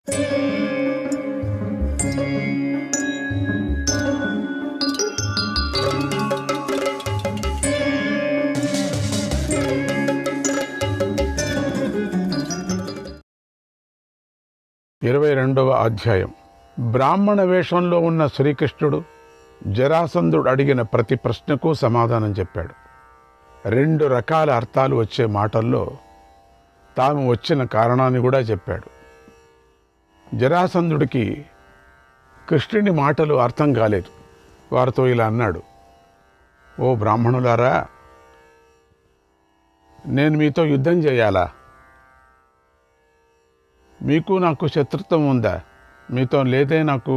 22వ అధ్యాయం. బ్రాహ్మణ వేషంలో ఉన్న శ్రీకృష్ణుడు జరాసంధుడు అడిగిన ప్రతి ప్రశ్నకు సమాధానం చెప్పాడు. 2 రకాల అర్థాలు వచ్చే మాటల్లో తాము వచ్చిన కారణాన్ని కూడా చెప్పాడు. జరాసంధుడికి కృష్ణుని మాటలు అర్థం కాలేదు. వారితో ఇలా అన్నాడు: ఓ బ్రాహ్మణులారా, నేను మీతో యుద్ధం చేయాలా? మీకు నాకు శత్రుత్వం ఉందా? మీతో లేదే నాకు.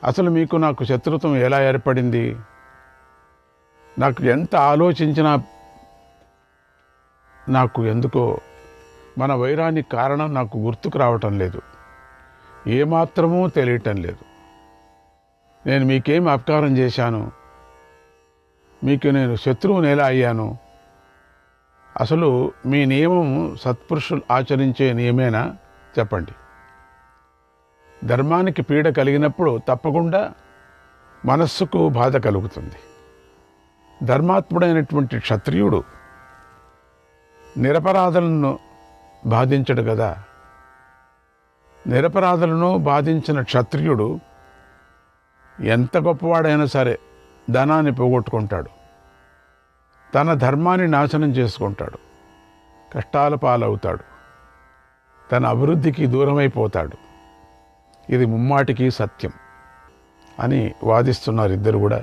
అసలు మీకు నాకు శత్రుత్వం ఎలా ఏర్పడింది? నాకు ఎంత ఆలోచించినా నాకు ఎందుకో మన వైరానికి కారణం నాకు గుర్తుకు రావటం లేదు. ఏమాత్రమూ తెలియటం లేదు. నేను మీకేం అపకారం చేశాను? మీకు నేను శత్రువుని ఎలా అయ్యాను? అసలు మీ నియమం సత్పురుషులు ఆచరించే నియమేనా? చెప్పండి. ధర్మానికి పీడ కలిగినప్పుడు తప్పకుండా మనస్సుకు బాధ కలుగుతుంది. ధర్మాత్ముడైనటువంటి క్షత్రియుడు నిరపరాధులను బాధించడు కదా. నిరపరాధులను బాధించిన క్షత్రియుడు ఎంత గొప్పవాడైనా సరే ధనాన్ని పోగొట్టుకుంటాడు, తన ధర్మాన్ని నాశనం చేసుకుంటాడు, కష్టాల పాలవుతాడు, తన అభివృద్ధికి దూరమైపోతాడు. ఇది ముమ్మాటికి సత్యం అని వాదిస్తున్నారు ఇద్దరు కూడా.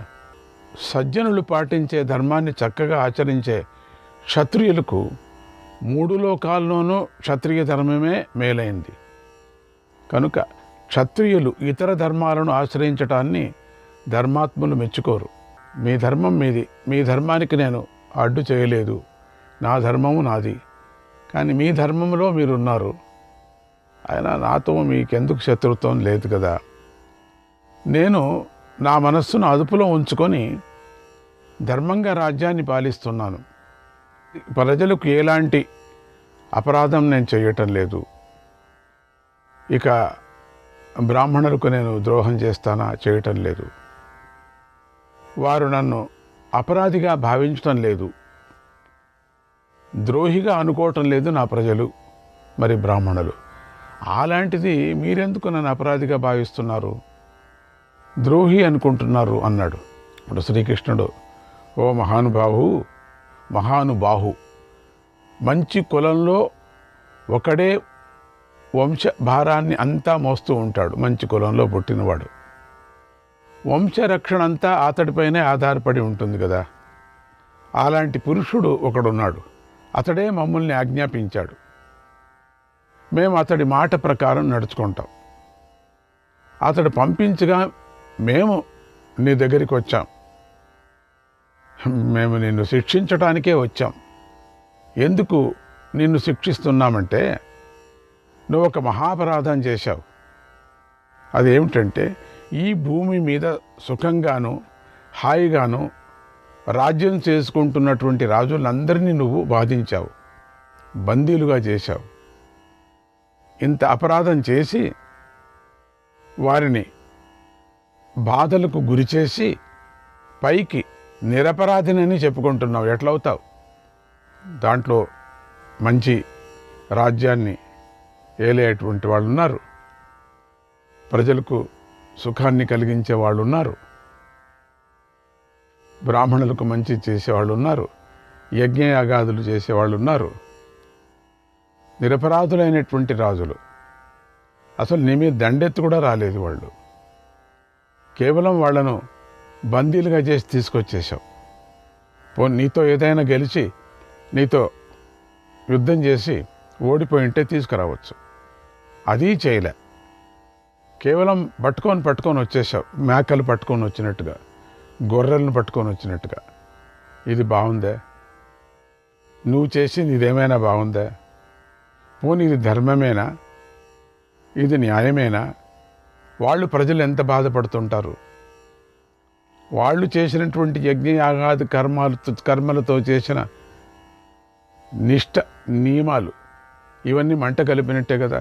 సజ్జనులు పాటించే ధర్మాన్ని చక్కగా ఆచరించే క్షత్రియులకు 3 లోకాల్లోనూ క్షత్రియ ధర్మమే మేలైంది. కనుక క్షత్రియులు ఇతర ధర్మాలను ఆశ్రయించటాన్ని ధర్మాత్ములు మెచ్చుకోరు. మీ ధర్మం మీది, మీ ధర్మానికి నేను అడ్డు చేయలేదు, నా ధర్మము నాది. కానీ మీ ధర్మంలో మీరున్నారు, అయినా నాతో మీకెందుకు శత్రుత్వం లేదు కదా. నేను నా మనస్సును అదుపులో ఉంచుకొని ధర్మంగా రాజ్యాన్ని పాలిస్తున్నాను. ప్రజలకు ఎలాంటి అపరాధం నేను చేయటం లేదు. ఇక బ్రాహ్మణులకు నేను ద్రోహం చేస్తానా? చేయటం లేదు. వారు నన్ను అపరాధిగా భావించటం లేదు, ద్రోహిగా అనుకోవటం లేదు నా ప్రజలు, మరి బ్రాహ్మణులు. అలాంటిది మీరెందుకు నన్ను అపరాధిగా భావిస్తున్నారు, ద్రోహి అనుకుంటున్నారు అన్నాడు. ఇప్పుడు శ్రీకృష్ణుడు: ఓ మహానుబాహు, మంచి కులంలో ఒకడే వంశ భారాన్ని అంతా మోస్తూ ఉంటాడు. మంచి కులంలో పుట్టినవాడు వంశరక్షణ అంతా అతడిపైనే ఆధారపడి ఉంటుంది కదా. అలాంటి పురుషుడు ఒకడున్నాడు. అతడే మమ్మల్ని ఆజ్ఞాపించాడు. మేము అతడి మాట ప్రకారం నడుచుకుంటాం. అతడు పంపించగా మేము నీ దగ్గరికి వచ్చాం. మేము నిన్ను శిక్షించటానికే వచ్చాం. ఎందుకు నిన్ను శిక్షిస్తున్నామంటే, నువ్వు ఒక మహాపరాధం చేశావు. అదేమిటంటే, ఈ భూమి మీద సుఖంగాను హాయిగాను రాజ్యం చేసుకుంటున్నటువంటి రాజులందరినీ నువ్వు బాధించావు, బందీలుగా చేశావు. ఇంత అపరాధం చేసి వారిని బాధలకు గురిచేసి పైకి నిరపరాధినని చెప్పుకుంటున్నావు. ఎట్లవుతావు? దాంట్లో మంచి రాజ్యాన్ని ఏలేటువంటి వాళ్ళు ఉన్నారు, ప్రజలకు సుఖాన్ని కలిగించే వాళ్ళు ఉన్నారు, బ్రాహ్మణులకు మంచి చేసేవాళ్ళు ఉన్నారు, యజ్ఞయాగాదులు చేసేవాళ్ళు ఉన్నారు, నిరపరాధులైనటువంటి రాజులు. అసలు నీ మీద దండెత్తు కూడా రాలేదు వాళ్ళు. కేవలం వాళ్లను బందీలుగా చేసి తీసుకొచ్చేసావు. నీతో ఏదైనా గెలిచి నీతో యుద్ధం చేసి ఓడిపోయింటే తీసుకురావచ్చు. అది చేయలే. కేవలం పట్టుకొని వచ్చేసావు. మేకలు పట్టుకొని వచ్చినట్టుగా, గొర్రెలను పట్టుకొని వచ్చినట్టుగా. ఇది బాగుందే? నువ్వు చేసింది ఇదేమైనా బాగుందా? పోనీ ఇది ధర్మమేనా? ఇది న్యాయమేనా? వాళ్ళు ప్రజలు ఎంత బాధపడుతుంటారు. వాళ్ళు చేసినటువంటి యజ్ఞయాగాది కర్మలతో చేసిన నిష్ట నియమాలు ఇవన్నీ మంట కలిపినట్టే కదా.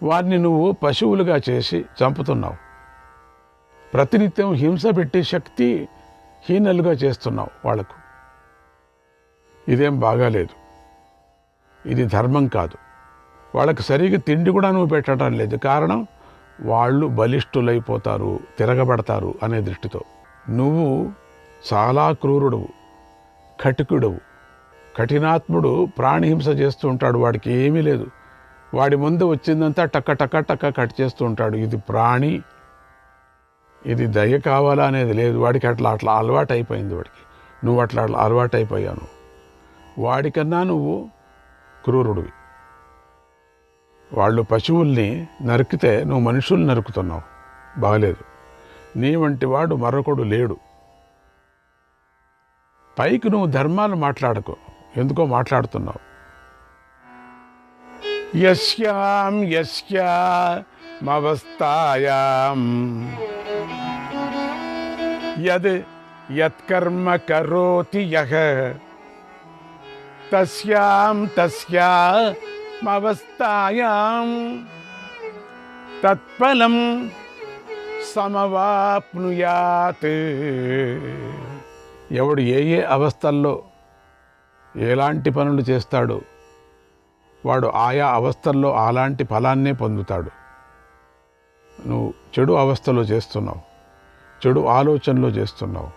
వారిని నువ్వు పశువులుగా చేసి చంపుతున్నావు. ప్రతినిత్యం హింస పెట్టే శక్తి హీనలుగా చేస్తున్నావు వాళ్లకు. ఇదేం బాగాలేదు. ఇది ధర్మం కాదు. వాళ్ళకి సరిగ్గా తిండి కూడా నువ్వు పెట్టడం లేదు. కారణం వాళ్ళు బలిష్ఠులైపోతారు, తిరగబడతారు అనే దృష్టితో. నువ్వు చాలా క్రూరుడువు, కఠికుడువు. కఠినాత్ముడు ప్రాణిహింస చేస్తూ ఉంటాడు. వాడికి ఏమీ లేదు. వాడి ముందు వచ్చిందంతా టక్క టక్క టక్క కట్ చేస్తూ ఉంటాడు. ఇది ప్రాణి, ఇది దయ కావాలా అనేది లేదు. వాడికి అట్లా అలవాటు అయిపోయింది. వాడికి నువ్వు అట్లా అలవాటు అయిపోయాను. వాడికన్నా నువ్వు క్రూరుడివి. వాళ్ళు పశువుల్ని నరికితే నువ్వు మనుషుల్ని నరుకుతున్నావు. బాగలేదు. నీ వంటి వాడు మరొకడు లేడు. పైకి నువ్వు ధర్మాలు మాట్లాడకు, ఎందుకో మాట్లాడుతున్నావు. యస్యాం యస్యామవస్థాయాం యద్ యత్కర్మ కరోతి యః తస్యాం తస్యామవస్థాయాం తత్ఫలం సమవాప్నుయాత్. ఎవడు ఏ ఏ అవస్థల్లో ఎలాంటి పనులు చేస్తాడో వాడు ఆయా అవస్థల్లో అలాంటి ఫలాన్నే పొందుతాడు. నువ్వు చెడు అవస్థలో చేస్తున్నావు, చెడు ఆలోచనలో చేస్తున్నావు,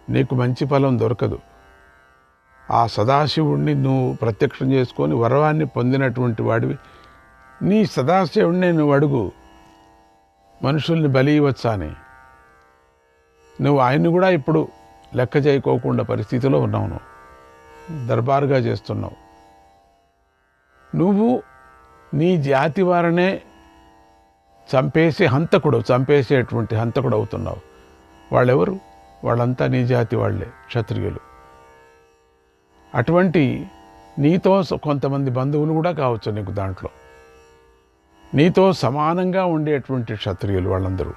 నీకు మంచి ఫలం దొరకదు. ఆ సదాశివుణ్ణి నువ్వు ప్రత్యక్షం చేసుకొని వరవాన్ని పొందినటువంటి వాడివి. నీ సదాశివుణ్ణి నువ్వు అడుగు, మనుషుల్ని బలి ఇవ్వచ్చా అని. నువ్వు ఆయన్ని కూడా ఇప్పుడు లెక్క చేయకోకుండా పరిస్థితిలో ఉన్నావు. నువ్వు దర్బారుగా చేస్తున్నావు. నువ్వు నీ జాతి వారనే చంపేసేటువంటి హంతకుడు అవుతున్నావు. వాళ్ళెవరు? వాళ్ళంతా నీ జాతి వాళ్ళే, క్షత్రియులు. అటువంటి నీతో కొంతమంది బంధువులు కూడా కావచ్చు నీకు. దాంట్లో నీతో సమానంగా ఉండేటువంటి క్షత్రియులు వాళ్ళందరూ.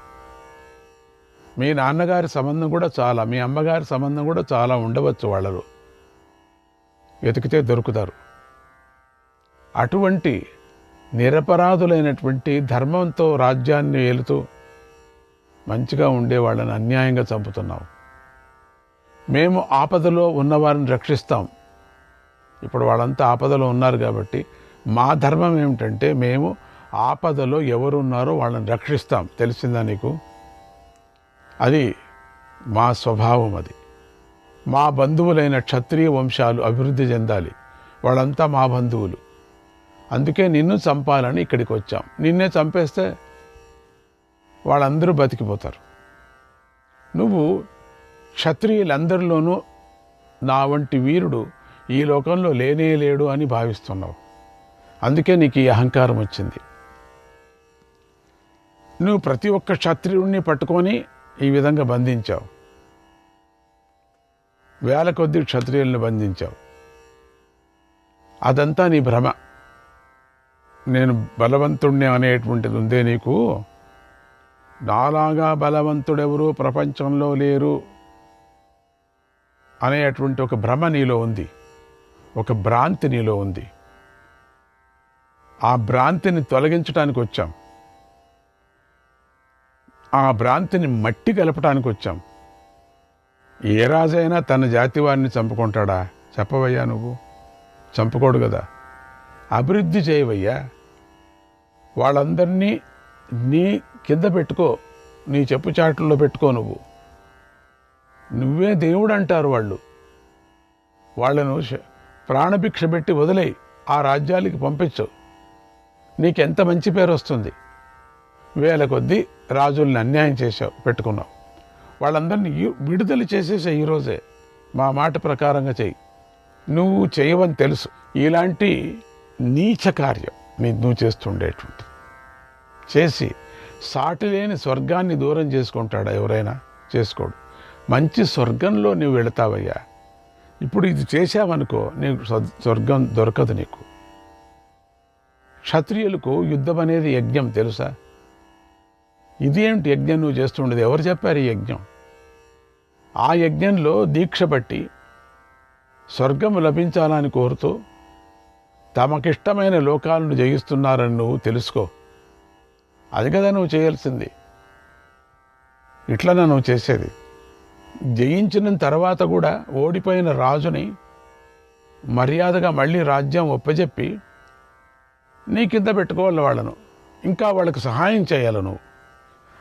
మీ నాన్నగారి సంబంధం కూడా చాలా, మీ అమ్మగారి సంబంధం కూడా చాలా ఉండవచ్చు వాళ్ళలో. వెతికితే దొరుకుతారు. అటువంటి నిరపరాధులైనటువంటి ధర్మంతో రాజ్యాన్ని ఏలుతూ మంచిగా ఉండే వాళ్ళని అన్యాయంగా చంపుతున్నావు. మేము ఆపదలో ఉన్నవారిని రక్షిస్తాం. ఇప్పుడు వాళ్ళంతా ఆపదలో ఉన్నారు కాబట్టి మా ధర్మం ఏమిటంటే మేము ఆపదలో ఎవరున్నారో వాళ్ళని రక్షిస్తాం. తెలిసిందా నీకు? అది మా స్వభావం. అది మా బంధువులైన క్షత్రియ వంశాలు అభివృద్ధి చెందాలి. వాళ్ళంతా మా బంధువులు. అందుకే నిన్ను చంపాలని ఇక్కడికి వచ్చాం. నిన్నే చంపేస్తే వాళ్ళందరూ బతికిపోతారు. నువ్వు క్షత్రియులందరిలోనూ నా వంటి వీరుడు ఈ లోకంలో లేనే లేడు అని భావిస్తున్నావు. అందుకే నీకు ఈ అహంకారం వచ్చింది. నువ్వు ప్రతి ఒక్క క్షత్రియుడిని పట్టుకొని ఈ విధంగా బంధించావు. వేల కొద్ది క్షత్రియులను బంధించావు. అదంతా నీ భ్రమ. నేను బలవంతుణ్ణి అనేటువంటిది ఉందే నీకు. నాలాగా బలవంతుడెవరూ ప్రపంచంలో లేరు అనేటువంటి ఒక భ్రమ నీలో ఉంది, ఒక భ్రాంతి నీలో ఉంది. ఆ భ్రాంతిని తొలగించడానికి వచ్చాం. ఆ భ్రాంతిని మట్టి కలపటానికి వచ్చాం. ఏ రాజైనా తన జాతి వారిని చంపుకుంటాడా? చెప్పవయ్యా, నువ్వు చంపుకోడు కదా. అభివృద్ధి చేయవయ్యా. వాళ్ళందరినీ నీ కింద పెట్టుకో, నీ చెప్పు చాటుల్లో పెట్టుకో. నువ్వే దేవుడు అంటారు వాళ్ళు. వాళ్ళను ప్రాణభిక్ష పెట్టి వదిలేయి, ఆ రాజ్యాలకి పంపించు. నీకెంత మంచి పేరు వస్తుంది. వేల కొద్దీ రాజుల్ని అన్యాయం చేసావు, పెట్టుకున్నావు. వాళ్ళందరినీ విడుదల చేసేసే ఈరోజే. మా మాట ప్రకారంగా చెయ్యి. నువ్వు చేయవని తెలుసు. ఇలాంటి నీచ కార్యం నువ్వు చేస్తుండేటువంటి చేసి సాటి లేని స్వర్గాన్ని దూరం చేసుకుంటాడా ఎవరైనా? చేసుకోడు. మంచి స్వర్గంలో నువ్వు వెళతావయ్యా. ఇప్పుడు ఇది చేశావనుకో, నీకు స్వర్గం దొరకదు నీకు. క్షత్రియులకు యుద్ధం అనేది యజ్ఞం, తెలుసా? ఇదేమిటి యజ్ఞం నువ్వు చేస్తుండేది? ఎవరు చెప్పారు ఈ యజ్ఞం? ఆ యజ్ఞంలో దీక్ష బట్టి స్వర్గం లభించాలని కోరుతూ తమకిష్టమైన లోకాలను జయిస్తున్నారని నువ్వు తెలుసుకో. అది కదా నువ్వు చేయాల్సింది. ఇట్లనా నువ్వు చేసేది? జయించిన తర్వాత కూడా ఓడిపోయిన రాజుని మర్యాదగా మళ్ళీ రాజ్యం ఒప్పజెప్పి నీ కింద పెట్టుకోవాలి వాళ్ళను. ఇంకా వాళ్ళకి సహాయం చేయాలి నువ్వు.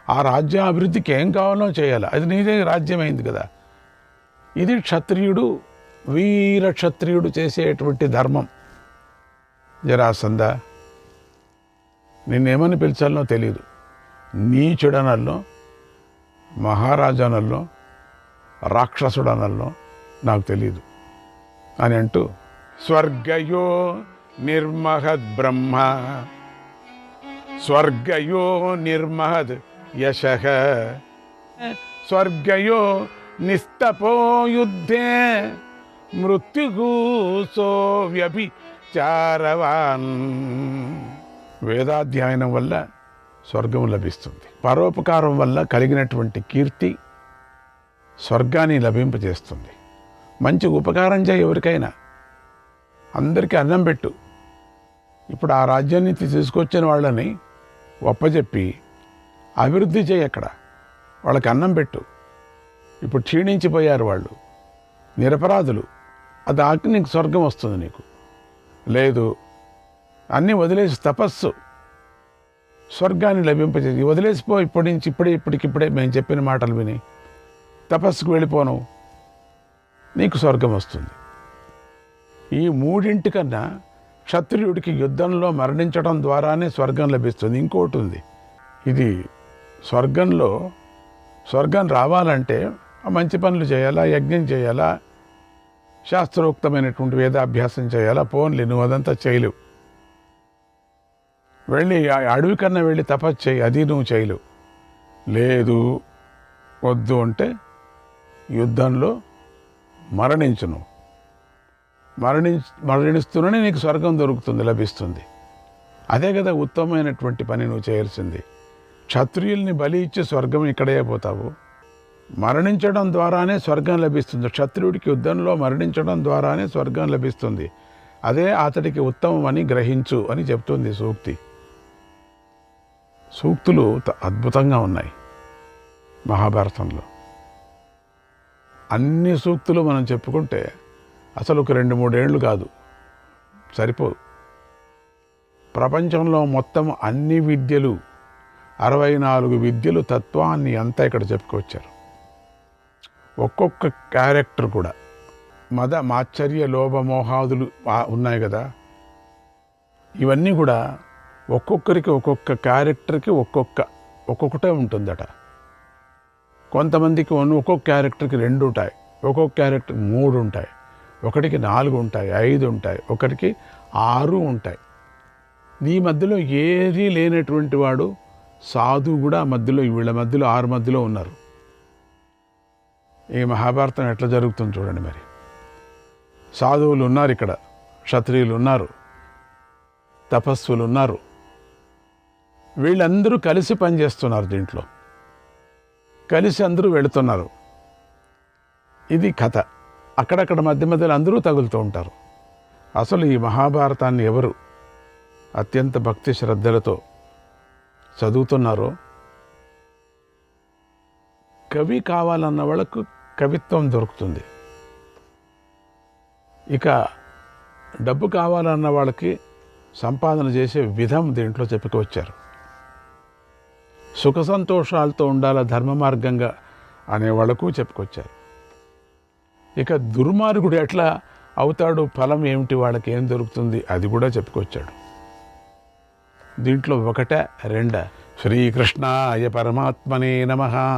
ఆ రాజ్యం అభివృద్ధికి ఏం కావాలో చేయాలి. అది నీదే రాజ్యమైంది కదా. ఇది క్షత్రియుడు, వీర క్షత్రియుడు చేసేటువంటి ధర్మం. జరాసంద, నిన్నేమని పిలిచాలనో తెలియదు. నీచుడనల్లో, మహారాజానల్లో, రాక్షసుడనల్లో నాకు తెలియదు అని అంటూ, స్వర్గయో నిర్మహద్ బ్రహ్మ స్వర్గయో నిర్మహద్ యశః స్వర్గయో నిస్తపో యుద్ధే మృత్యుగూసో వ్యభిచారవాన్. వేదాధ్యయనం వల్ల స్వర్గం లభిస్తుంది. పరోపకారం వల్ల కలిగినటువంటి కీర్తి స్వర్గాన్ని లభింపజేస్తుంది. మంచి ఉపకారం చేయి ఎవరికైనా. అందరికీ అన్నం పెట్టు. ఇప్పుడు ఆ రాజ్యం నుంచి తీసుకొచ్చిన వాళ్ళని ఒప్పజెప్పి అభివృద్ధి చేయి. అక్కడ వాళ్ళకి అన్నం పెట్టు. ఇప్పుడు క్షీణించిపోయారు వాళ్ళు, నిరపరాధులు. అది ఆకి నీకు స్వర్గం వస్తుంది. నీకు లేదు, అన్నీ వదిలేసి తపస్సు స్వర్గాన్ని లభింపజేసి వదిలేసిపో. ఇప్పటి నుంచి ఇప్పటికిప్పుడే మేము చెప్పిన మాటలు విని తపస్సుకు వెళ్ళిపోను, నీకు స్వర్గం వస్తుంది. ఈ మూడింటికన్నా క్షత్రియుడికి యుద్ధంలో మరణించడం ద్వారానే స్వర్గం లభిస్తుంది. ఇంకోటి ఉంది. ఇది స్వర్గం రావాలంటే మంచి పనులు చేయాలా, యజ్ఞం చేయాలా, శాస్త్రోక్తమైనటువంటి వేదాభ్యాసం చేయాలా. పోన్లే, నువ్వు అదంతా చేయలేవు. వెళ్ళి అడవి కన్నా వెళ్ళి తపస్సు చేయి, అది నువ్వు చేయలేవు. లేదు, వద్దు అంటే యుద్ధంలో మరణించును. మరణిస్తూనే నీకు స్వర్గం దొరుకుతుంది, లభిస్తుంది. అదే కదా ఉత్తమమైనటువంటి పని నువ్వు చేయాల్సింది. క్షత్రియుల్ని బలి ఇచ్చి స్వర్గం ఇక్కడే పోతావు. మరణించడం ద్వారానే స్వర్గం లభిస్తుంది. క్షత్రియుడికి యుద్ధంలో మరణించడం ద్వారానే స్వర్గం లభిస్తుంది. అదే అతడికి ఉత్తమమని గ్రహించు అని చెప్తుంది సూక్తి. సూక్తులు అద్భుతంగా ఉన్నాయి మహాభారతంలో. అన్ని సూక్తులు మనం చెప్పుకుంటే అసలు ఒక 2-3 ఏళ్ళు కాదు, సరిపోదు. ప్రపంచంలో మొత్తం అన్ని విద్యలు, 64 విద్యలు, తత్వాన్ని అంతా ఇక్కడ చెప్పుకొచ్చారు. ఒక్కొక్క క్యారెక్టర్ కూడా మద మాశ్చర్య లోభ మోహాదులు ఉన్నాయి కదా. ఇవన్నీ కూడా ఒక్కొక్కరికి ఒక్కొక్క క్యారెక్టర్కి ఒక్కొక్కటే ఉంటుందట. కొంతమందికి ఒక్కొక్క క్యారెక్టర్కి 2 ఉంటాయి, ఒక్కొక్క క్యారెక్టర్కి 3 ఉంటాయి, ఒకటికి 4 ఉంటాయి, 5 ఉంటాయి, ఒకటికి 6 ఉంటాయి. ఈ మధ్యలో ఏదీ లేనటువంటి వాడు సాధువు కూడా మధ్యలో, వీళ్ళ మధ్యలో 6 మధ్యలో ఉన్నారు. ఈ మహాభారతం ఎట్లా జరుగుతుంది చూడండి. మరి సాధువులు ఉన్నారు ఇక్కడ, క్షత్రియులు ఉన్నారు, తపస్సులు ఉన్నారు. వీళ్ళందరూ కలిసి పనిచేస్తున్నారు. దీంట్లో కలిసి అందరూ వెళుతున్నారు. ఇది కథ. అక్కడక్కడ మధ్య మధ్యలో అందరూ తగులుతూ ఉంటారు. అసలు ఈ మహాభారతాన్ని ఎవరు అత్యంత భక్తి శ్రద్ధలతో చదువుతున్నారో, కవి కావాలన్న వాళ్ళకు కవిత్వం దొరుకుతుంది. ఇక డబ్బు కావాలన్న వాళ్ళకి సంపాదన చేసే విధం దీంట్లో చెప్పుకొచ్చారు. సుఖ సంతోషాలతో ఉండాల ధర్మ మార్గంగా అనే వాళ్ళకు చెప్పుకొచ్చారు. ఇక దుర్మార్గుడు ఎట్లా అవుతాడు, ఫలం ఏమిటి, వాళ్ళకి ఏం దొరుకుతుంది, అది కూడా చెప్పుకొచ్చాడు. దీంట్లో 1, 2 శ్రీకృష్ణాయ పరమాత్మనే నమః.